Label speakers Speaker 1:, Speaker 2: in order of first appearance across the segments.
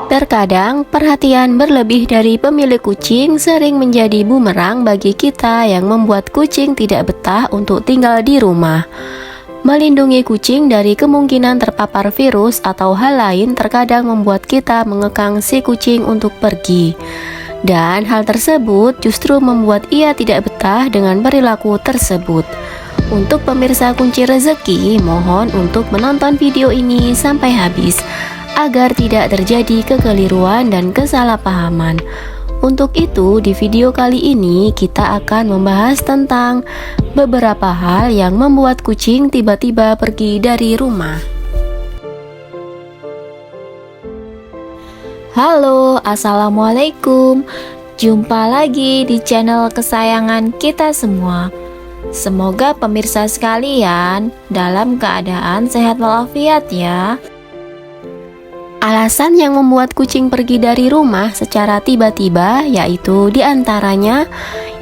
Speaker 1: Terkadang, perhatian berlebih dari pemilik kucing sering menjadi bumerang bagi kita yang membuat kucing tidak betah untuk tinggal di rumah. Melindungi kucing dari kemungkinan terpapar virus atau hal lain terkadang membuat kita mengekang si kucing untuk pergi. Dan hal tersebut justru membuat ia tidak betah dengan perilaku tersebut. Untuk pemirsa kunci rezeki, mohon untuk menonton video ini sampai habis agar tidak terjadi kekeliruan dan kesalahpahaman. Untuk itu, di video kali ini kita akan membahas tentang beberapa hal yang membuat kucing tiba-tiba pergi dari rumah. Halo, assalamualaikum. Jumpa lagi di channel kesayangan kita semua. Semoga pemirsa sekalian dalam keadaan sehat walafiat ya. Alasan yang membuat kucing pergi dari rumah secara tiba-tiba yaitu diantaranya: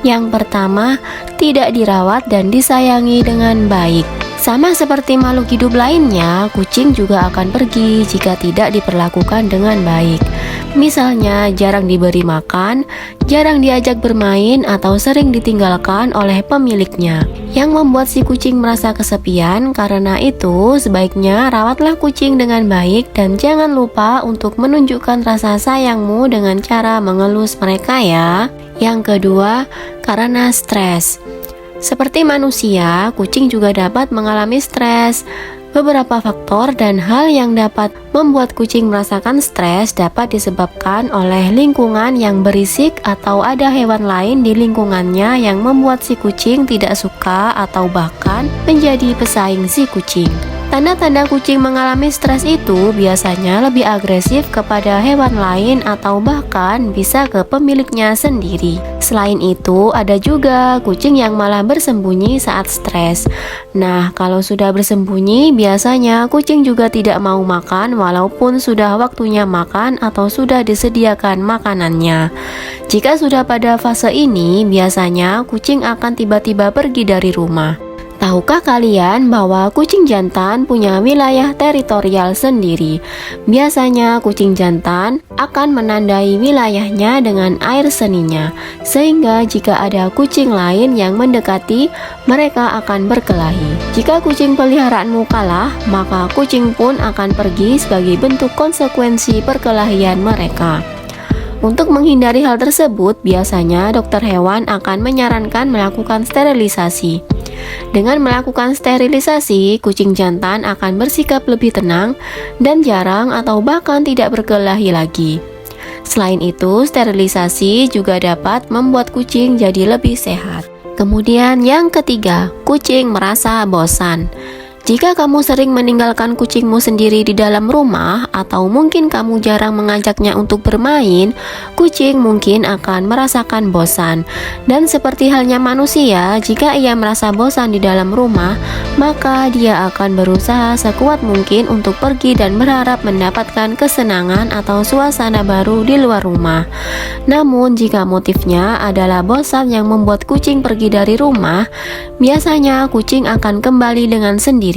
Speaker 1: yang pertama, tidak dirawat dan disayangi dengan baik. Sama seperti makhluk hidup lainnya, kucing juga akan pergi jika tidak diperlakukan dengan baik. Misalnya, jarang diberi makan, jarang diajak bermain, atau sering ditinggalkan oleh pemiliknya, yang membuat si kucing merasa kesepian. Karena itu, sebaiknya rawatlah kucing dengan baik dan jangan lupa untuk menunjukkan rasa sayangmu dengan cara mengelus mereka ya. Yang kedua, karena stres. Seperti manusia, kucing juga dapat mengalami stres. Beberapa faktor dan hal yang dapat membuat kucing merasakan stres dapat disebabkan oleh lingkungan yang berisik atau ada hewan lain di lingkungannya yang membuat si kucing tidak suka atau bahkan menjadi pesaing si kucing. Tanda-tanda kucing mengalami stres itu biasanya lebih agresif kepada hewan lain atau bahkan bisa ke pemiliknya sendiri. Selain itu, ada juga kucing yang malah bersembunyi saat stres. Nah, kalau sudah bersembunyi, biasanya kucing juga tidak mau makan walaupun sudah waktunya makan atau sudah disediakan makanannya. Jika sudah pada fase ini, biasanya kucing akan tiba-tiba pergi dari rumah. Tahukah kalian bahwa kucing jantan punya wilayah teritorial sendiri? Biasanya kucing jantan akan menandai wilayahnya dengan air seninya, sehingga jika ada kucing lain yang mendekati, mereka akan berkelahi. Jika kucing peliharaanmu kalah, maka kucing pun akan pergi sebagai bentuk konsekuensi perkelahian mereka. Untuk menghindari hal tersebut, biasanya dokter hewan akan menyarankan melakukan sterilisasi. Dengan melakukan sterilisasi, kucing jantan akan bersikap lebih tenang dan jarang atau bahkan tidak berkelahi lagi. Selain itu, sterilisasi juga dapat membuat kucing jadi lebih sehat. Kemudian yang ketiga, kucing merasa bosan. Jika kamu sering meninggalkan kucingmu sendiri di dalam rumah atau mungkin kamu jarang mengajaknya untuk bermain, kucing mungkin akan merasakan bosan. Dan seperti halnya manusia, jika ia merasa bosan di dalam rumah, maka dia akan berusaha sekuat mungkin untuk pergi dan berharap mendapatkan kesenangan atau suasana baru di luar rumah. Namun jika motifnya adalah bosan yang membuat kucing pergi dari rumah, biasanya kucing akan kembali dengan sendiri.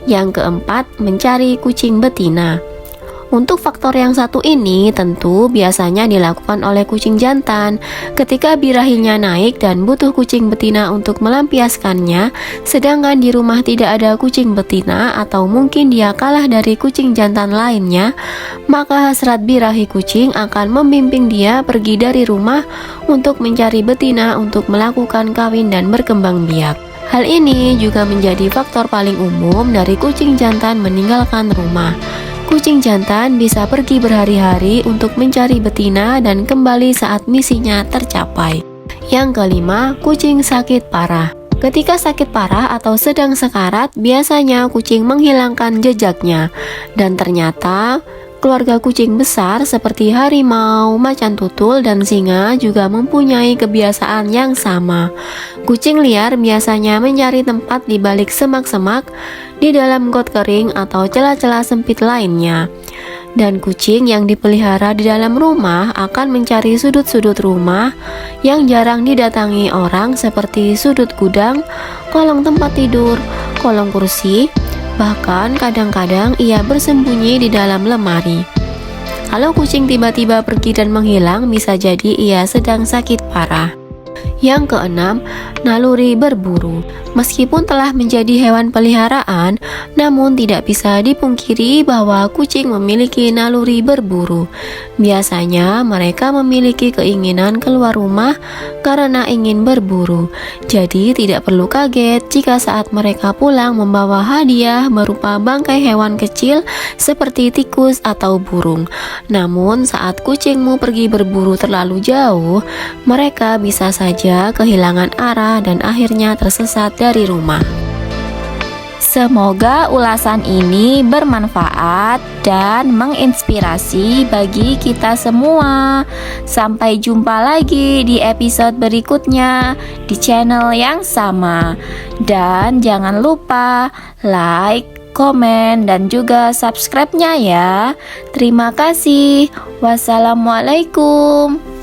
Speaker 1: Yang keempat, mencari kucing betina. Untuk faktor yang satu ini tentu biasanya dilakukan oleh kucing jantan ketika birahinya naik dan butuh kucing betina untuk melampiaskannya, sedangkan di rumah tidak ada kucing betina atau mungkin dia kalah dari kucing jantan lainnya, maka hasrat birahi kucing akan membimbing dia pergi dari rumah untuk mencari betina untuk melakukan kawin dan berkembang biak. Hal ini juga menjadi faktor paling umum dari kucing jantan meninggalkan rumah. Kucing jantan bisa pergi berhari-hari untuk mencari betina dan kembali saat misinya tercapai. Yang kelima, kucing sakit parah. Ketika sakit parah atau sedang sekarat, biasanya kucing menghilangkan jejaknya. Dan ternyata keluarga kucing besar seperti harimau, macan tutul, dan singa juga mempunyai kebiasaan yang sama. Kucing liar biasanya mencari tempat di balik semak-semak, di dalam got kering atau celah-celah sempit lainnya. Dan kucing yang dipelihara di dalam rumah akan mencari sudut-sudut rumah yang jarang didatangi orang seperti sudut gudang, kolong tempat tidur, kolong kursi, bahkan kadang-kadang ia bersembunyi di dalam lemari. Kalau kucing tiba-tiba pergi dan menghilang, bisa jadi ia sedang sakit parah. Yang keenam, naluri berburu. Meskipun telah menjadi hewan peliharaan, namun tidak bisa dipungkiri bahwa kucing memiliki naluri berburu. Biasanya mereka memiliki keinginan keluar rumah karena ingin berburu. Jadi tidak perlu kaget jika saat mereka pulang membawa hadiah berupa bangkai hewan kecil seperti tikus atau burung. Namun saat kucingmu pergi berburu terlalu jauh, mereka bisa saja kehilangan arah dan akhirnya tersesat dari rumah.
Speaker 2: Semoga ulasan ini bermanfaat dan menginspirasi bagi kita semua. Sampai jumpa lagi di episode berikutnya di channel yang sama. Dan jangan lupa like, komen, dan juga subscribe-nya ya. Terima kasih. Wassalamualaikum.